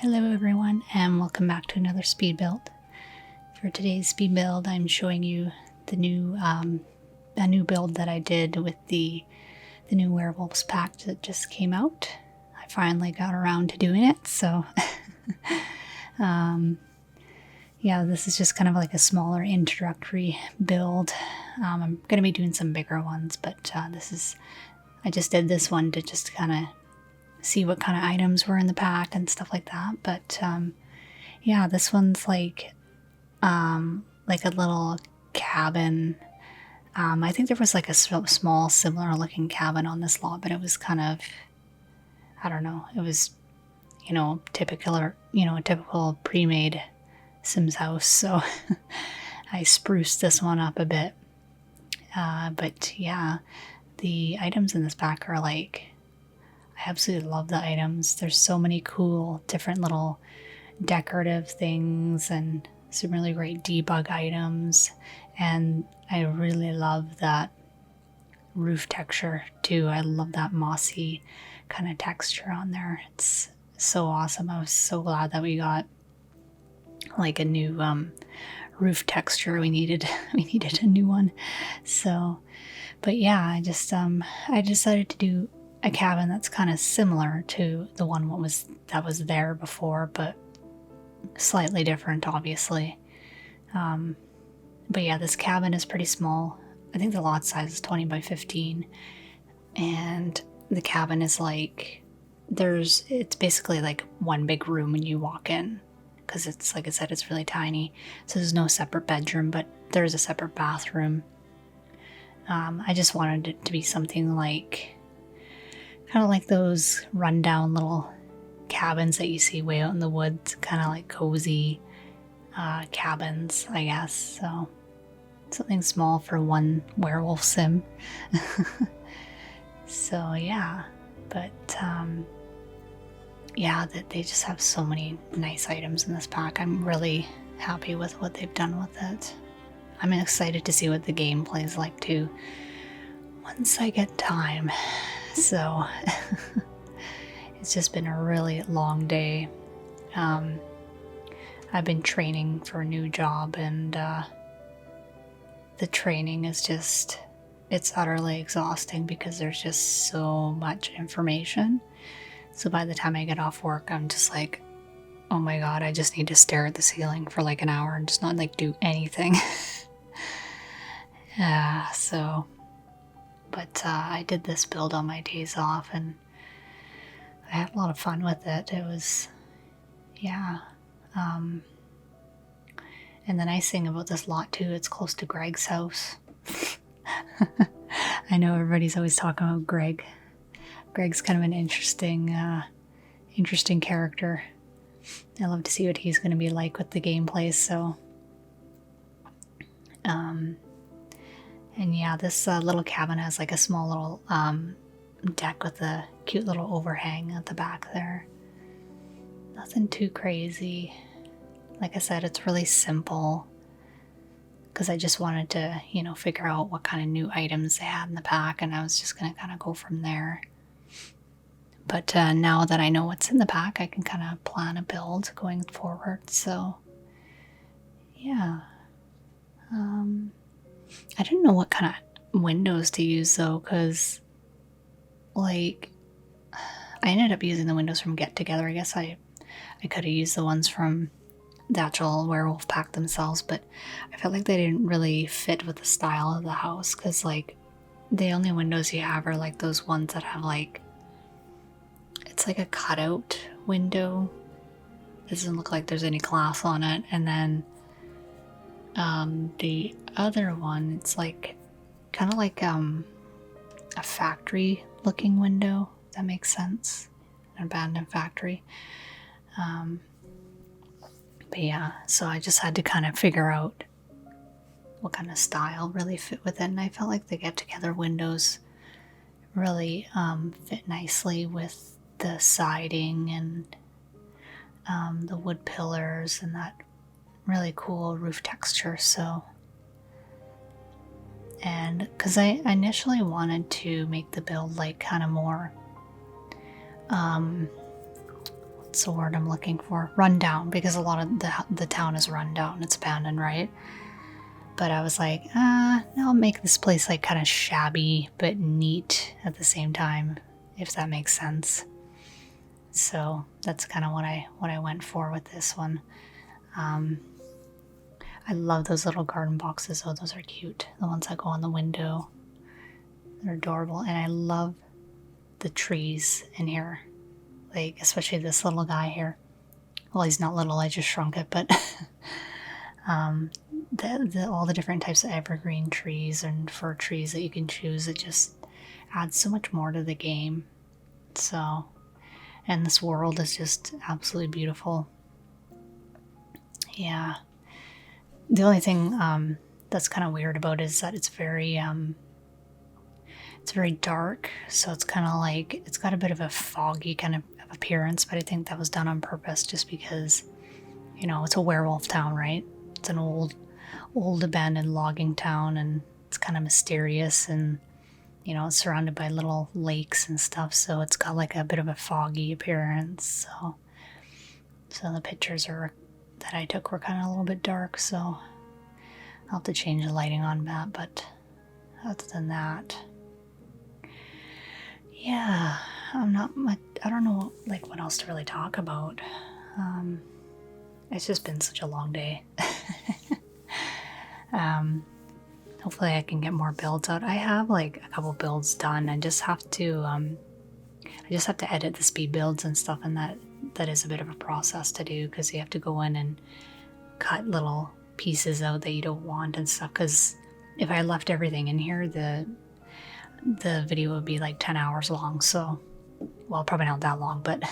Hello everyone, and welcome back to another speed build. For today's speed build, I'm showing you the new a new build that I did with the new werewolves pack that just came out. I finally got around to doing it, so yeah, this is just kind of like a smaller introductory build. I'm going to be doing some bigger ones, but I just did this one to just kind of see what kind of items were in the pack and stuff like that. But yeah, this one's like a little cabin. I think there was like a small similar looking cabin on this lot, but it was kind of, I don't know, it was, a typical pre-made Sims house. So I spruced this one up a bit. But yeah, the items in this pack are like, I absolutely love the items. There's so many cool different little decorative things and some really great debug items. And I really love that roof texture too. I love that mossy kind of texture on there. It's so awesome. I was so glad that we got like a new roof texture. We needed a new one. So, but yeah, I decided to do a cabin that's kind of similar to the one that was there before, but slightly different, obviously. But yeah, this cabin is pretty small. I think the lot size is 20 by 15, and the cabin is like it's basically like one big room when you walk in, because it's, like I said, it's really tiny. So there's no separate bedroom, but there's a separate bathroom. I just wanted it to be something like kind of like those rundown little cabins that you see way out in the woods, kind of like cozy cabins, I guess. So something small for one werewolf sim. So yeah, but yeah, they just have so many nice items in this pack. I'm really happy with what they've done with it. I'm excited to see what the game plays like too, once I get time. So it's just been a really long day. I've been training for a new job, and the training is it's utterly exhausting because there's just so much information. So by the time I get off work, I'm just like, oh my god, I just need to stare at the ceiling for like an hour and just not like do anything. But I did this build on my days off, and I had a lot of fun with it. It was, yeah. And the nice thing about this lot too, it's close to Greg's house. I know everybody's always talking about Greg. Greg's kind of an interesting character. I love to see what he's going to be like with the gameplay. So, and yeah, this little cabin has like a small little deck with a cute little overhang at the back there. Nothing too crazy. Like I said, it's really simple because I just wanted to, figure out what kind of new items they had in the pack, and I was just going to kind of go from there. But now that I know what's in the pack, I can kind of plan a build going forward. So, yeah. I didn't know what kind of windows to use though, because like I ended up using the windows from Get Together. I guess I could have used the ones from the actual werewolf pack themselves, but I felt like they didn't really fit with the style of the house, because like the only windows you have are like those ones that have like, it's like a cutout window. It doesn't look like there's any glass on it. And then the other one, it's like kind of like a factory looking window, if that makes sense. An abandoned factory. But yeah, so I just had to kind of figure out what kind of style really fit with it, and I felt like the Get Together windows really fit nicely with the siding and the wood pillars and that really cool roof texture. So, and because I initially wanted to make the build like kind of more What's the word I'm looking for? Run down, because a lot of the town is run down. It's abandoned, right? But I was like, I'll make this place like kind of shabby but neat at the same time, if that makes sense. So that's kind of what I went for with this one. I love those little garden boxes. Oh, those are cute. The ones that go on the window. They're adorable. And I love the trees in here. Like, especially this little guy here. Well, he's not little, I just shrunk it, but all the different types of evergreen trees and fir trees that you can choose, it just adds so much more to the game. So, and this world is just absolutely beautiful. Yeah. The only thing that's kind of weird about it is that it's very dark, so it's kind of like, it's got a bit of a foggy kind of appearance, but I think that was done on purpose just because, you know, it's a werewolf town, right? It's an old abandoned logging town, and it's kind of mysterious, and, you know, it's surrounded by little lakes and stuff, so it's got like a bit of a foggy appearance. So the pictures that I took were kind of a little bit dark, so I'll have to change the lighting on that, but other than that, yeah, I don't know like what else to really talk about. It's just been such a long day. Hopefully I can get more builds out. I have like a couple builds done. I just have to edit the speed builds and stuff, and that is a bit of a process to do, because you have to go in and cut little pieces out that you don't want and stuff, because if I left everything in here, the video would be like 10 hours long. So, well, probably not that long, but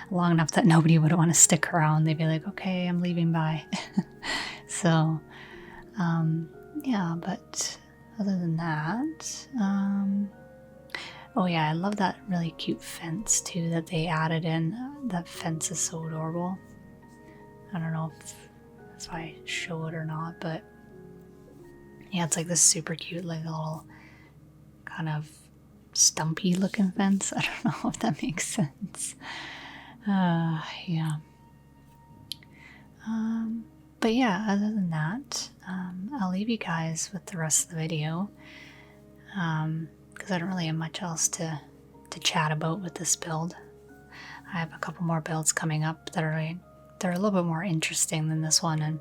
long enough that nobody would want to stick around. They'd be like, okay, I'm leaving, bye. So yeah, but other than that, oh yeah, I love that really cute fence too that they added in. That fence is so adorable. I don't know if I show it or not, but yeah, it's like this super cute, like a little kind of stumpy looking fence. I don't know if that makes sense. Yeah. But yeah, other than that, I'll leave you guys with the rest of the video, because I don't really have much else to chat about with this build. I have a couple more builds coming up that are a little bit more interesting than this one, and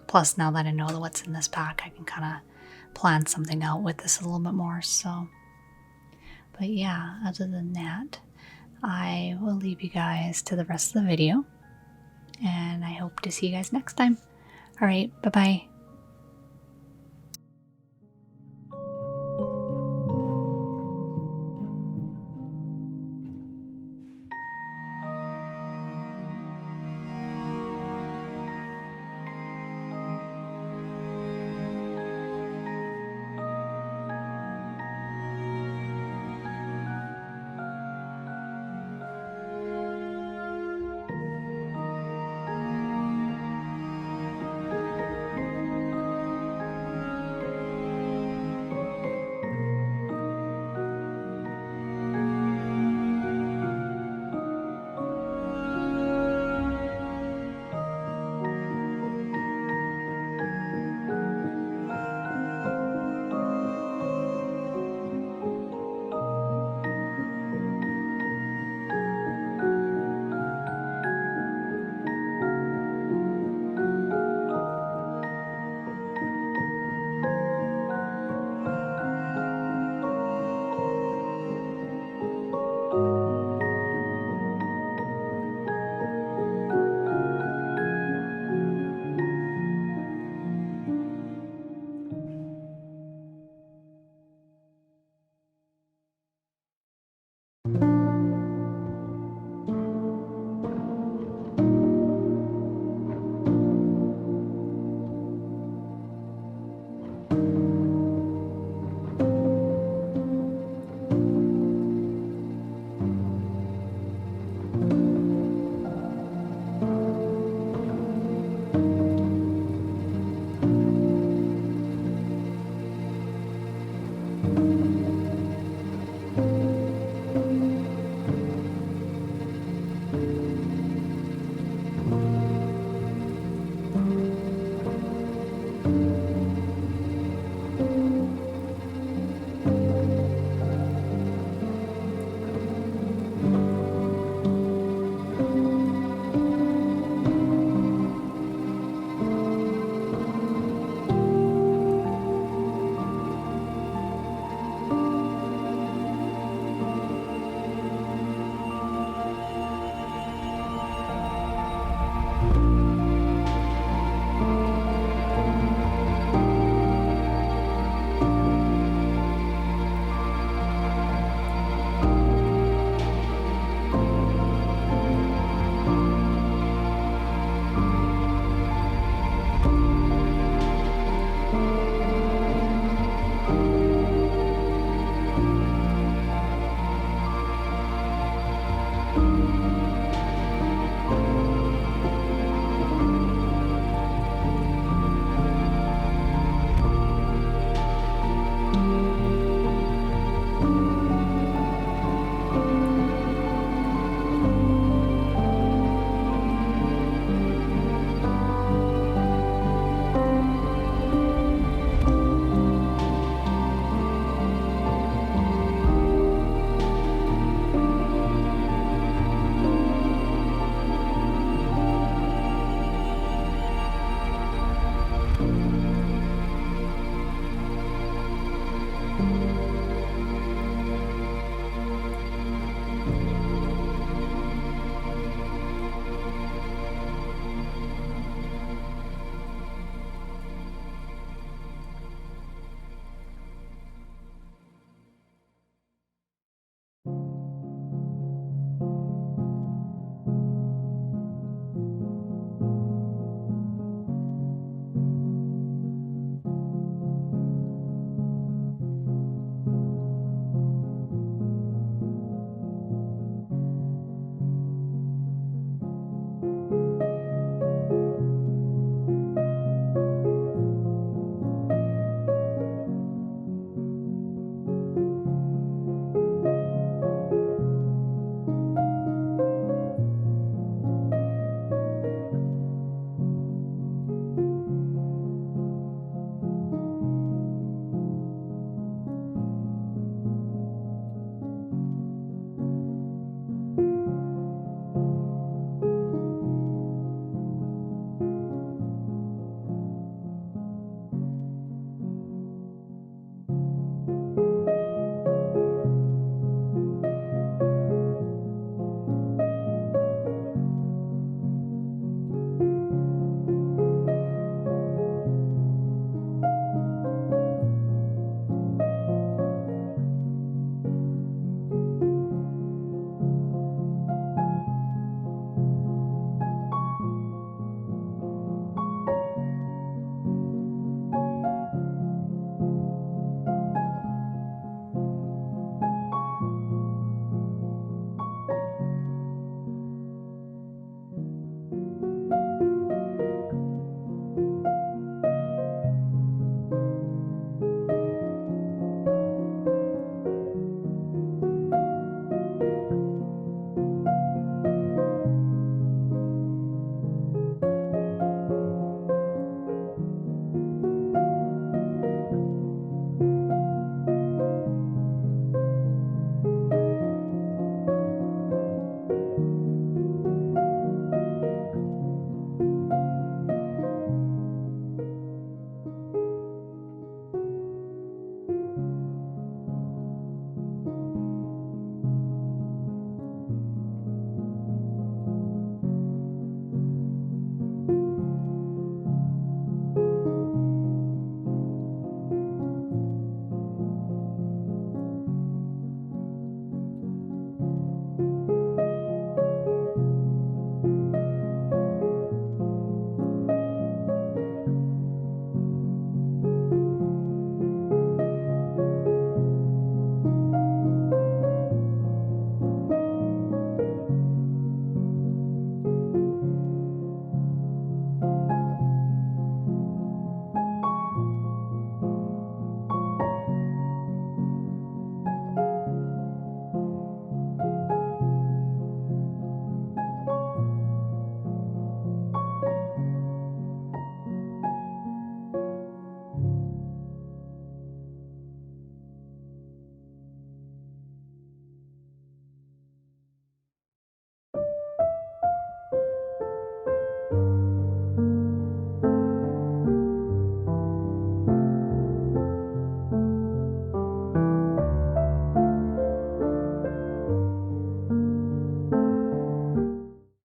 plus now that I know what's in this pack, I can kind of plan something out with this a little bit more. So, but yeah, other than that, I will leave you guys to the rest of the video, and I hope to see you guys next time. All right, bye-bye.